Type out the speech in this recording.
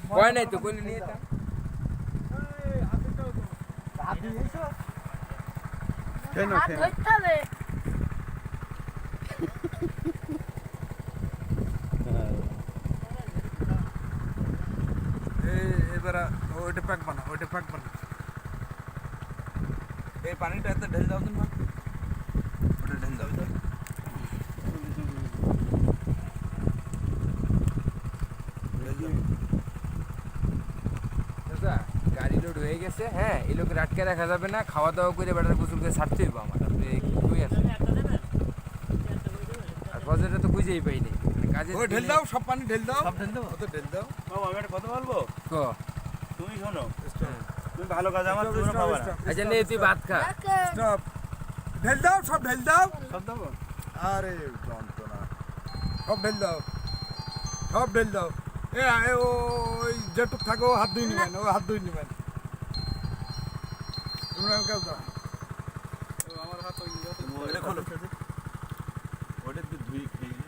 কয় নাই তো কোনে নিয়ে তা কেন এবার ওইটা প্যাক বানা এই পানিটা এত ঢেল দাও না ওটা ঢেল দাও দাদা গাড়ি লোড হয়ে গেছে হ্যাঁ এই লোকের আটকে রাখা যাবে না খাওয়া দাওয়া করে বেটার গোসল করে ছাড়তে হইব আমার আপনি কই আছেন আর বাজারে তো খুঁজেই পাইনি মানে কাজে ওই ঢেল দাও সব পানি ঢেল দাও সব ঢেল দেবো অত ঢেল দাও বাবা আমি একটা কথা বলবো ক তুমি শোনো তুমি ভালো কাজ আমার জন্য খাবার না আচ্ছা নে তুই ভাত খা স্টপ ঢেল দাও সব ঢেল দাও সব দেবো আরে যন্ত্রণা সব ঢেল দাও ওই যেটুক থাকো হাত ধুই নিবেন ও হাত ধুই নিবেন ইমরান কাজ দাও আমার হাত ওই ওটা খোলো ওটা ধুই খেয়ে